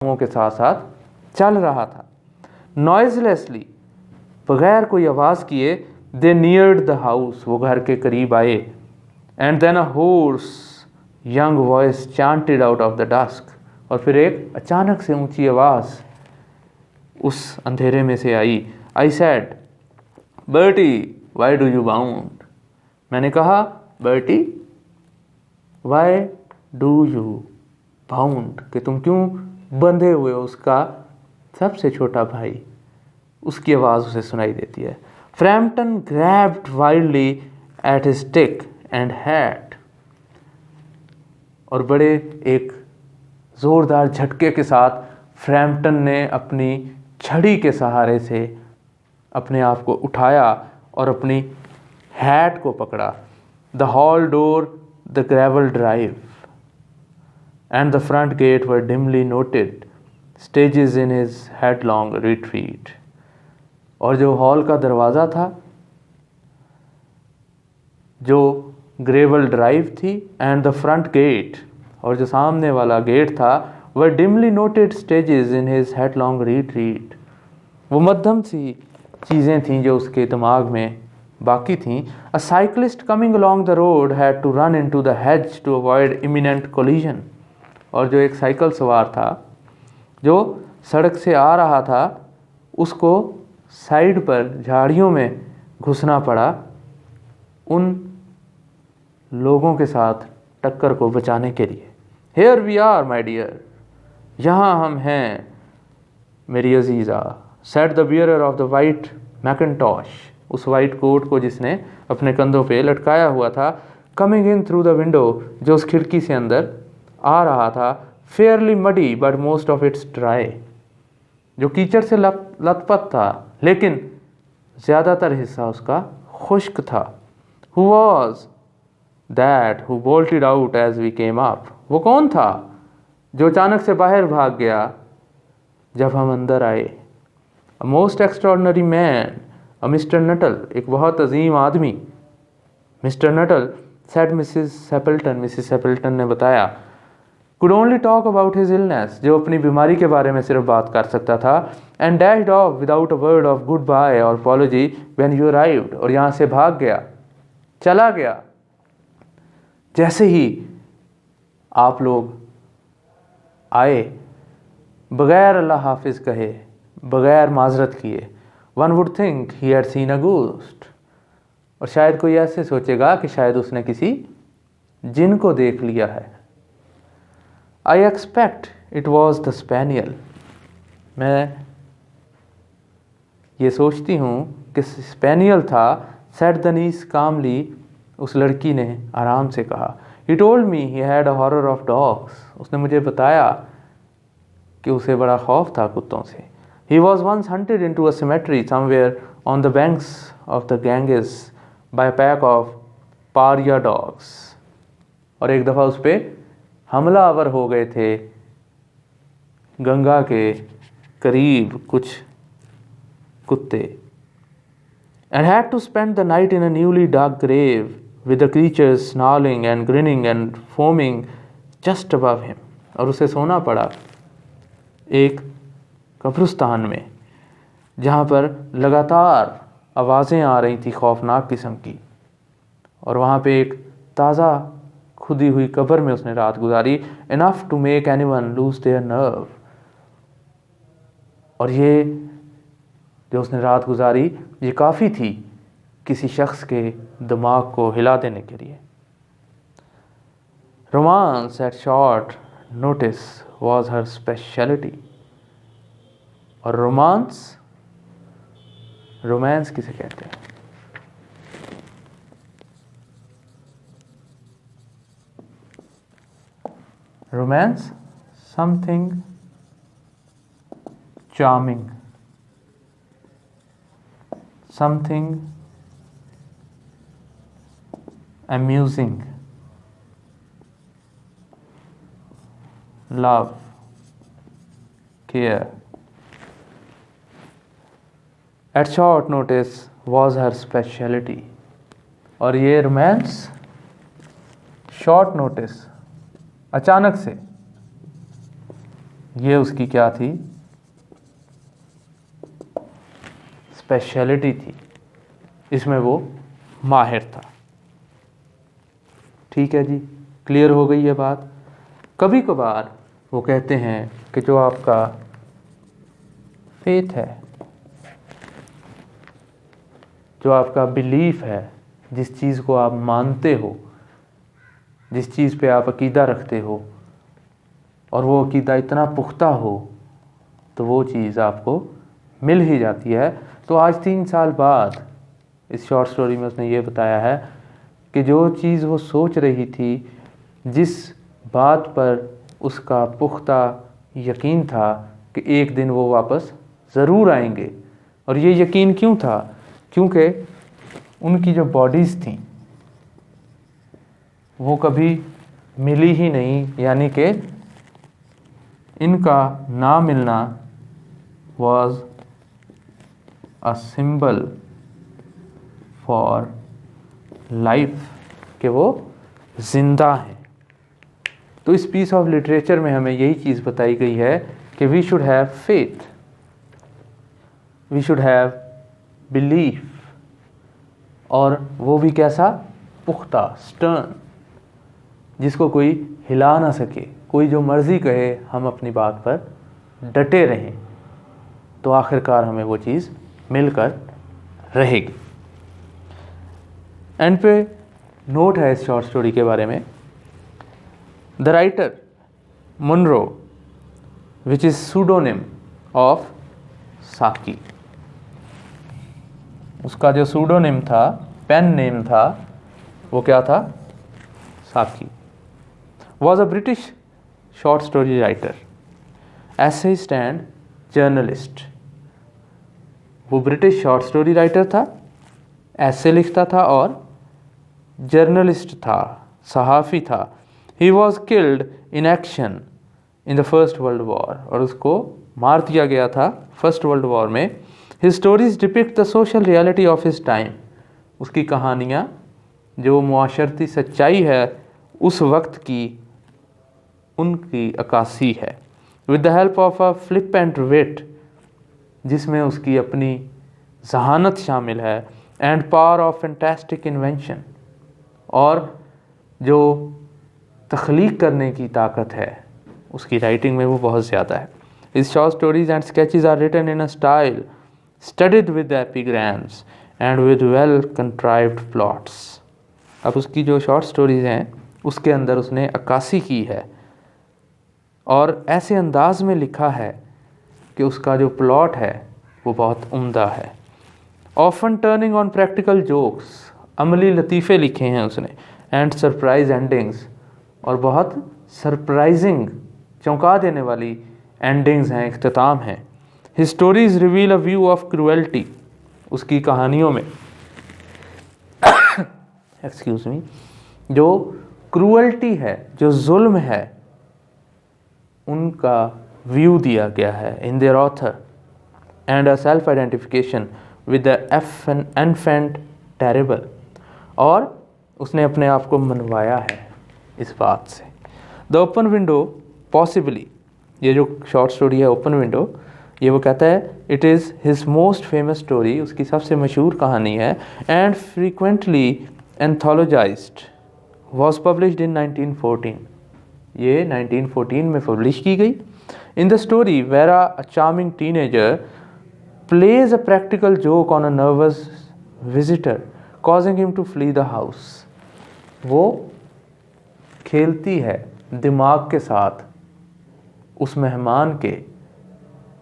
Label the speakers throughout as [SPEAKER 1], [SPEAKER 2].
[SPEAKER 1] के साथ साथ चल रहा था। नॉइजलेसली, बगैर कोई आवाज़ किए, दे नियर्ड द हाउस, वो घर के करीब आए। And then a hoarse young voice chanted out of the dusk, और फिर एक अचानक से ऊंची आवाज़ उस अंधेरे में से आई। I said, Bertie why do you bound. मैंने कहा, Bertie why do you bound, कि तुम क्यों बंधे हुए हो। उसका सबसे छोटा भाई, उसकी आवाज़ उसे सुनाई देती है। Frampton grabbed wildly at his stick and hat, और बड़े एक ज़ोरदार झटके के साथ फ्रैम्पटन ने अपनी छड़ी के सहारे से अपने आप को उठाया और अपनी हैट को पकड़ा। The hall door, the gravel drive and the front gate were dimly noted stages in his headlong retreat. और जो हॉल का दरवाज़ा था, जो ग्रेवल ड्राइव थी, एंड द फ्रंट गेट, और जो सामने वाला गेट था, were dimly noted stages in his headlong retreat. वो मध्यम सी चीज़ें थीं जो उसके दिमाग में बाकी थीं। A cyclist coming along the road had to run into the hedge to avoid imminent collision. और जो एक साइकिल सवार था जो सड़क से आ रहा था, उसको साइड पर झाड़ियों में घुसना पड़ा उन लोगों के साथ टक्कर को बचाने के लिए। Here we are, my dear, यहाँ हम हैं मेरी Aziza, said the bearer of the white mackintosh, उस वाइट कोट को जिसने अपने कंधों पे लटकाया हुआ था। Coming in through the window, जो उस खिड़की से अंदर आ रहा था। Fairlie muddy but most of its dry, जो कीचड़ से लथपथ था लेकिन ज़्यादातर हिस्सा उसका खुश्क था। Who was that who bolted out as we came up, वो कौन था जो अचानक से बाहर भाग गया जब हम अंदर आए। A most extraordinary man, a Mr Nuttall, एक बहुत अजीम आदमी। Mr Nuttall, said Mrs Stapleton, Mrs Stapleton ने बताया। could only talk about his illness, जो अपनी बीमारी के बारे में सिर्फ बात कर सकता था। and dashed off without a word of goodbye or apology when you arrived, और यहाँ से भाग गया, चला गया जैसे ही आप लोग आए, बगैर अल्लाह हाफिज़ कहे, बगैर माजरत किए। one would think he had seen a ghost, और शायद कोई ऐसे सोचेगा कि शायद उसने किसी जिन को देख लिया है। I expect it was the spaniel, मैं ये सोचती हूँ कि स्पेनियल था। said the niece calmly, उस लड़की ने आराम से कहा। He told me he had a horror of dogs, उसने मुझे बताया कि उसे बड़ा खौफ था कुत्तों से। He was once hunted into a cemetery somewhere on the banks of the Ganges by a pack of paria dogs, और एक दफ़ा उस पर हमलावर हो गए थे गंगा के करीब कुछ कुत्ते। and had to spend the night in a newly dug grave with the creatures snarling and grinning and foaming just above him, और उसे सोना पड़ा एक कब्रिस्तान में जहाँ पर लगातार आवाज़ें आ रही थी खौफनाक किस्म की, और वहाँ पे एक ताज़ा खुदी हुई कब्र में उसने रात गुजारी। Enough to make anyone lose their nerve, और ये जो उसने रात गुजारी ये काफ़ी थी किसी शख्स के दिमाग को हिला देने के लिए। Romance at short notice was her speciality, और रोमांस किसे कहते हैं? Romance, something charming, something amusing, love, care. At short notice was her specialty, और ये रोमांस शॉर्ट नोटिस, अचानक से, ये उसकी क्या थी, स्पेशलिटी थी, इसमें वो माहिर था। ठीक है जी, क्लियर हो गई ये बात। कभी कभार वो कहते हैं कि जो आपका फेथ है, जो आपका बिलीफ है, जिस चीज़ को आप मानते हो, जिस चीज़ पे आप अकीदा रखते हो, और वो अकीदा इतना पुख्ता हो, तो वो चीज़ आपको मिल ही जाती है। तो आज 3 साल बाद इस शॉर्ट स्टोरी में उसने ये बताया है कि जो चीज़ वो सोच रही थी, जिस बात पर उसका पुख्ता यकीन था कि एक दिन वो वापस ज़रूर आएंगे। और ये यकीन क्यों था? क्योंकि उनकी जो बॉडीज़ थी वो कभी मिली ही नहीं, यानी कि इनका ना मिलना was a symbol for life, कि वो जिंदा हैं। तो इस पीस ऑफ लिटरेचर में हमें यही चीज़ बताई गई है कि we should have faith, we should have belief, और वो भी कैसा, पुख्ता, स्टर्न, जिसको कोई हिला ना सके। कोई जो मर्ज़ी कहे, हम अपनी बात पर डटे रहें, तो आखिरकार हमें वो चीज़ मिलकर रहेगी। एंड पे नोट है इस शॉर्ट स्टोरी के बारे में, the writer Munro which is pseudonym of Saki. उसका जो सूडोनिम था, पेन नेम था, वो क्या था, साकी। Was a British short story writer, essayist and journalist. वो ब्रिटिश शॉर्ट स्टोरी राइटर था, ऐसे लिखता था और जर्नलिस्ट था, सहाफ़ी था। He was killed in action in the first world war, और उसको मार दिया गया था फर्स्ट वर्ल्ड वॉर में। His stories depict the social reality of his time. उसकी कहानियाँ जो मुआशरती सच्चाई है उस वक्त की, उनकी अक्कासी है। With the help of a flippant wit, जिसमें उसकी अपनी जहानत शामिल है, and power of fantastic invention, और जो तख्लीक करने की ताकत है उसकी राइटिंग में वो बहुत ज़्यादा है। His short stories and sketches are written in a style studded with epigrams and with well contrived plots. अब उसकी जो शॉर्ट स्टोरीज हैं उसके अंदर उसने अक्कासी की है और ऐसे अंदाज में लिखा है कि उसका जो प्लॉट है वो बहुत उम्दा है। Often turning on practical jokes, अमली लतीफ़े लिखे हैं उसने, एंड सरप्राइज एंडिंग्स, और बहुत सरप्राइजिंग, चौंका देने वाली एंडिंग्स हैं, इख्तिताम हैं। His stories reveal a view of cruelty, उसकी कहानियों में एक्सक्यूज मी, जो क्रूएल्टी है, जो जुल्म है, उनका व्यू दिया गया है in their author, and a self identification with the infant terrible, और उसने अपने आप को मनवाया है इस बात से। द ओपन विंडो पॉसिबली, ये जो शॉर्ट स्टोरी है ओपन विंडो, ये वो कहता है it is his most famous story, उसकी सबसे मशहूर कहानी है, and frequently anthologised, was published in 1914, ये 1914 में पब्लिश की गई। In the story Vera a charming teenager plays a practical joke on a nervous visitor causing him to flee the house. वो खेलती है दिमाग के साथ उस मेहमान के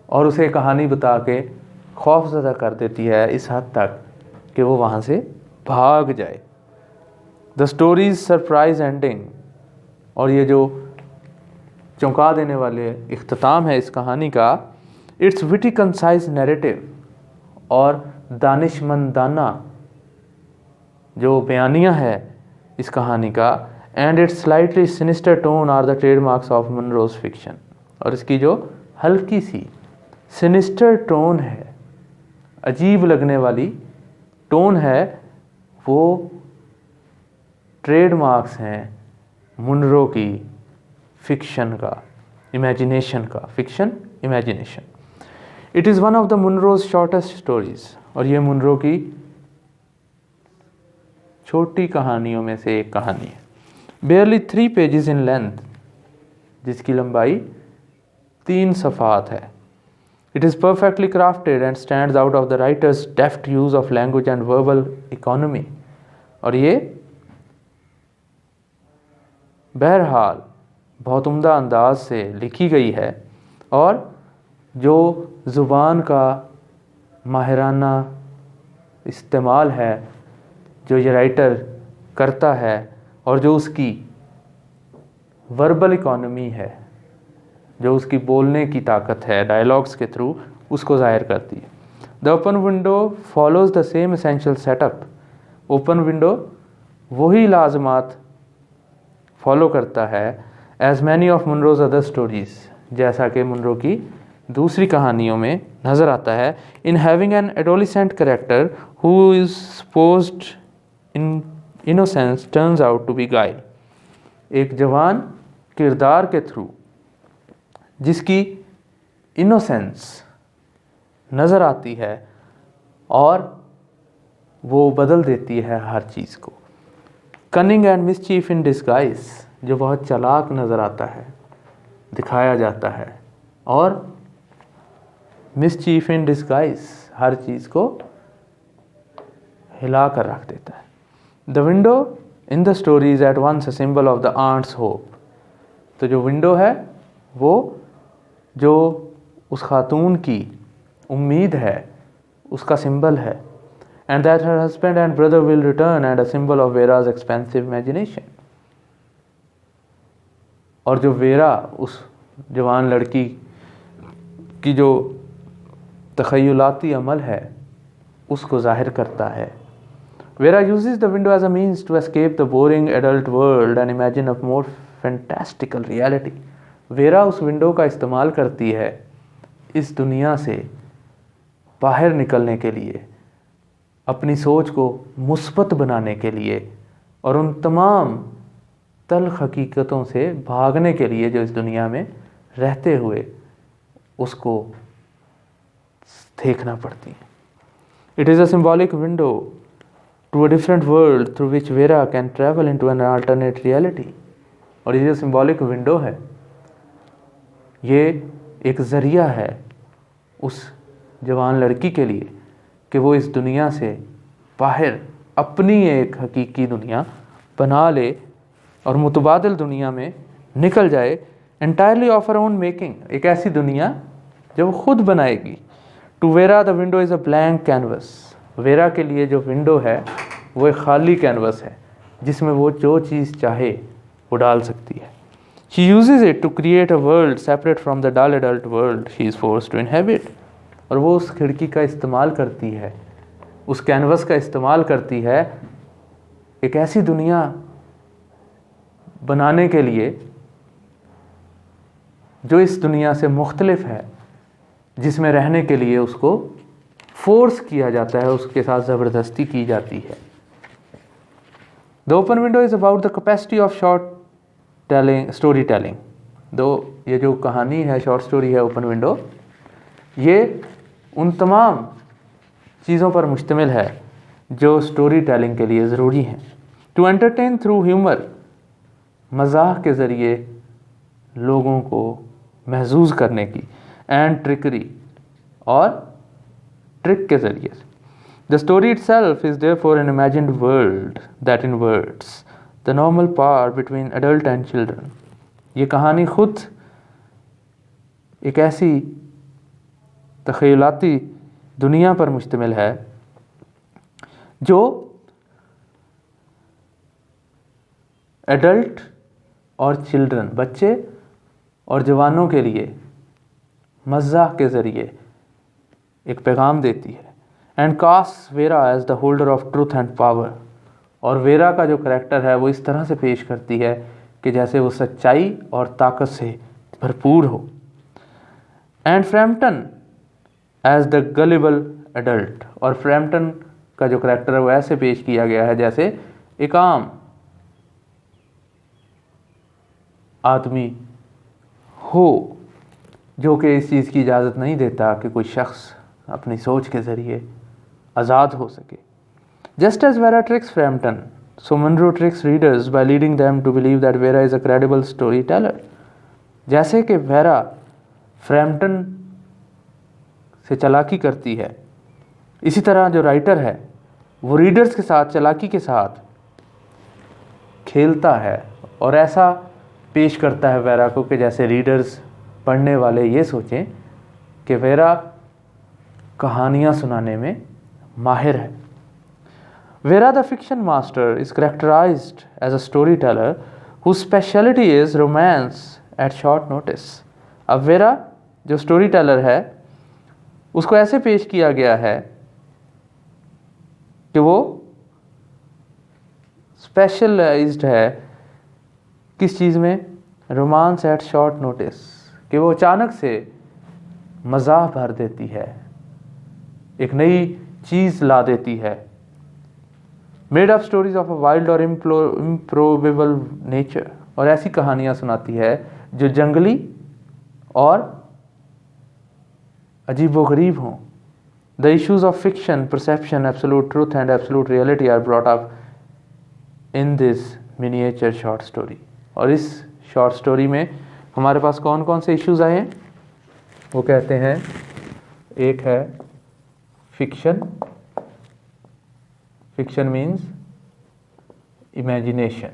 [SPEAKER 1] और उसे कहानी बता के खौफज़दा कर देती है इस हद तक कि वो वहाँ से भाग जाए। द स्टोरीज सरप्राइज एंडिंग, और ये जो चौंका देने वाले इख्तिताम है इस कहानी का, इट्स विटी कंसाइज नैरेटिव, और दानिशमंदाना जो बयानिया है इस कहानी का, and its slightly sinister tone are the trademarks of Munro's fiction, और इसकी जो हल्की सी सिनिस्टर टोन है, अजीब लगने वाली टोन है, वो ट्रेडमार्क्स हैं मुनरो की फिक्शन का। इमेजिनेशन का, fiction imagination. It is one of the Munro's shortest stories, और ये मुनरो की छोटी कहानियों में से एक कहानी है। बेयरली 3 पेजेस इन लेंथ, जिसकी लंबाई 3 सफ़ात है। It is perfectly crafted and stands out of the writer's deft use of language and verbal economy. और ये बहरहाल बहुत उम्दा अंदाज से लिखी गई है, और जो ज़ुबान का माहिराना इस्तेमाल है जो ये राइटर करता है, और जो उसकी वर्बल इकोनॉमी है, जो उसकी बोलने की ताकत है डायलॉग्स के थ्रू, उसको ज़ाहिर करती है। The open window follows the same essential setup. Open window वही लाजमात फॉलो करता है as many of Munro's other stories, जैसा कि मुनरो की दूसरी कहानियों में नज़र आता है। In having an adolescent character who is supposed in innocence turns out to be guile. एक जवान किरदार के थ्रू जिसकी इनोसेंस नज़र आती है और वो बदल देती है हर चीज़ को। Cunning and mischief in disguise, जो बहुत चालाक नज़र आता है, दिखाया जाता है, और मिसचीफ इन डिस्गाइज, हर चीज़ को हिला कर रख देता है। The window in the story is at once a symbol of the aunt's hope. तो जो विंडो है वो जो उस खातून की उम्मीद है उसका सिंबल है, and that her husband and brother will return, and a symbol of वेराज expensive imagination. और जो वेरा उस जवान लड़की की जो तख़य्युलाती अमल है उसको ज़ाहिर करता है। Vera uses the window as a means to escape the boring adult world and imagine a more fantastical reality. Vera उस विंडो का इस्तेमाल करती है इस दुनिया से बाहर निकलने के लिए, अपनी सोच को मुस्बत बनाने के लिए, और उन तमाम तल्ख हकीकतों से भागने के लिए जो इस दुनिया में रहते हुए उसको देखना पड़ती है। It is a symbolic window to a different world through which Vera can travel into an alternate reality. और ये जो सिम्बॉलिक विंडो है ये एक ज़रिया है उस जवान लड़की के लिए कि वो इस दुनिया से बाहर अपनी एक हकीकी दुनिया बना ले और मुतबादिल दुनिया में निकल जाए, entirely of her own making, एक ऐसी दुनिया जो वो खुद बनाएगी। To Vera the window is a blank canvas. Vera के लिए जो विंडो है वो एक खाली कैनवस है जिसमें वो जो चीज़ चाहे वो डाल सकती है। She uses it to create a world separate from the dull adult world she is forced to inhabit. और वो उस खिड़की का इस्तेमाल करती है, उस कैनवस का इस्तेमाल करती है एक ऐसी दुनिया बनाने के लिए जो इस दुनिया से मुख्तलिफ है, जिसमें रहने के लिए उसको फोर्स किया जाता है, उसके साथ ज़बरदस्ती की जाती है। The open window is about the capacity of story telling. ये जो कहानी है, शॉर्ट स्टोरी है ओपन विंडो, ये उन तमाम चीज़ों पर मुश्तमिल है जो स्टोरी टेलिंग के लिए ज़रूरी हैं। टू एंटरटेन थ्रू ह्यूमर, मज़ाक के ज़रिए लोगों को महसूस करने की, एंड ट्रिकरी, और ट्रिक के ज़रिए। The story itself is therefore an imagined world that inverts the normal power between adult and children. ये कहानी खुद एक ऐसी तख़य्युलाती दुनिया पर मुश्तमिल है जो एडल्ट और चिल्ड्रन, बच्चे और जवानों के लिए मज़ाक के ज़रिए एक पैगाम देती है। And cast Vera as the holder of truth and power, और वेरा का जो करेक्टर है वो इस तरह से पेश करती है कि जैसे वो सच्चाई और ताकत से भरपूर हो। And Framton as the gullible adult, और फ्रैम्पटन का जो करेक्टर है वो ऐसे पेश किया गया है जैसे एक आम आदमी हो, जो कि इस चीज़ की इजाज़त नहीं देता कि कोई शख्स अपनी सोच के ज़रिए आज़ाद हो सके। Just as Vera tricks Framton, so Munro tricks readers by leading them to believe that Vera is a credible story teller. जैसे कि वेरा फ्रैम्पटन से चालाकी करती है, इसी तरह जो राइटर है वो रीडर्स के साथ चालाकी के साथ खेलता है और ऐसा पेश करता है वेरा को कि जैसे रीडर्स, पढ़ने वाले ये सोचें कि वेरा कहानियाँ सुनाने में माहिर है। Vera the fiction master is characterised as a story teller whose specialty is romance at short notice। अब वेरा जो स्टोरी टेलर है उसको ऐसे पेश किया गया है कि वो स्पेशलाइज्ड है किस चीज़ में, रोमांस एट शॉर्ट नोटिस, कि वो अचानक से मज़ा भर देती है, एक नई चीज़ ला देती है। Made up stories of a wild और इम्प्रोबेबल नेचर, और ऐसी कहानियाँ सुनाती है जो जंगली और अजीबोगरीब हों। The issues of fiction, perception, absolute truth and absolute reality are brought up in this miniature short story. और इस शॉर्ट स्टोरी में हमारे पास कौन कौन से इश्यूज आए हैं, वो कहते हैं, एक है फिक्शन, फिक्शन मीन्स इमेजिनेशन।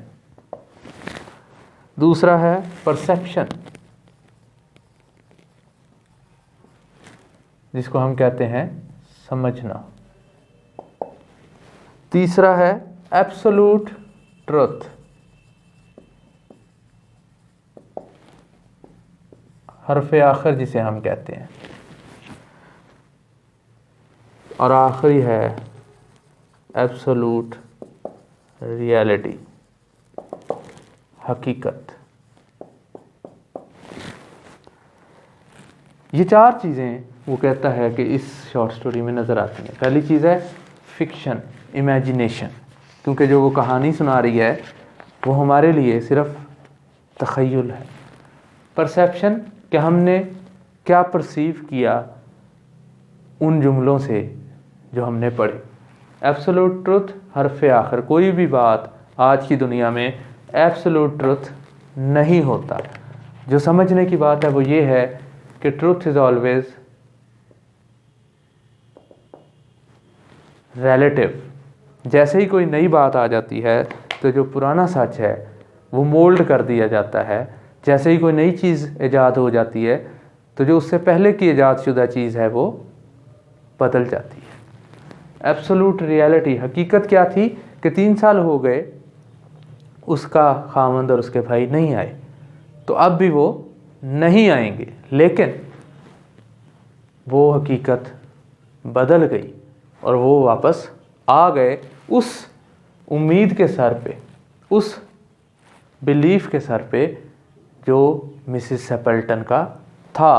[SPEAKER 1] दूसरा है परसेप्शन, जिसको हम कहते हैं समझना। तीसरा है एब्सोल्यूट ट्रुथ, हरफ आखिर जिसे हम कहते हैं। और आखिरी है एब्सोल्यूट रियलिटी, हकीकत। ये चार चीज़ें वो कहता है कि इस शॉर्ट स्टोरी में नज़र आती हैं। पहली चीज़ है फिक्शन, इमेजिनेशन, क्योंकि जो वो कहानी सुना रही है वो हमारे लिए सिर्फ तख़य्युल है। परसेप्शन, कि हमने क्या परसीव किया उन जुमलों से जो हमने पढ़े। एब्सोल्यूट ट्रुथ, हरफ आखिर, कोई भी बात आज की दुनिया में एब्सोल्यूट ट्रुथ नहीं होता। जो समझने की बात है वो ये है कि ट्रुथ इज़ ऑलवेज रिलेटिव। जैसे ही कोई नई बात आ जाती है तो जो पुराना सच है वो मोल्ड कर दिया जाता है। जैसे ही कोई नई चीज़ ईजाद हो जाती है तो जो उससे पहले की ईजाद शुदा चीज़ है वो बदल जाती है। एब्सोल्यूट रियलिटी, हकीकत क्या थी कि 3 साल हो गए उसका खामंद और उसके भाई नहीं आए, तो अब भी वो नहीं आएंगे, लेकिन वो हकीकत बदल गई और वो वापस आ गए उस उम्मीद के सर पे, उस बिलीफ के सर पे जो मिसिस सेपल्टन का था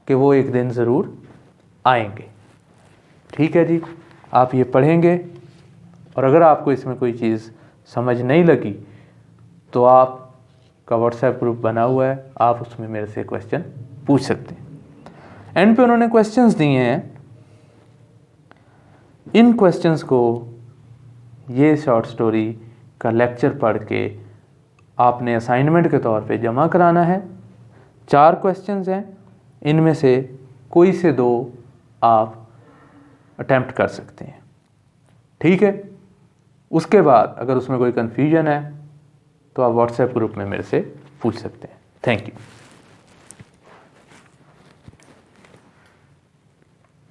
[SPEAKER 1] कि वो एक दिन ज़रूर आएंगे। ठीक है जी, आप ये पढ़ेंगे और अगर आपको इसमें कोई चीज़ समझ नहीं लगी तो आपका व्हाट्सएप ग्रुप बना हुआ है, आप उसमें मेरे से क्वेश्चन पूछ सकते हैं। एंड पे उन्होंने क्वेश्चंस दिए हैं, इन क्वेश्चंस को ये शॉर्ट स्टोरी का लेक्चर पढ़ के आपने असाइनमेंट के तौर पे जमा कराना है। 4 क्वेश्चंस हैं, इनमें से कोई से 2 आप अटेम्प्ट कर सकते हैं। ठीक है, उसके बाद अगर उसमें कोई कन्फ्यूजन है तो आप व्हाट्सएप ग्रुप में मेरे से पूछ सकते हैं। Thank you.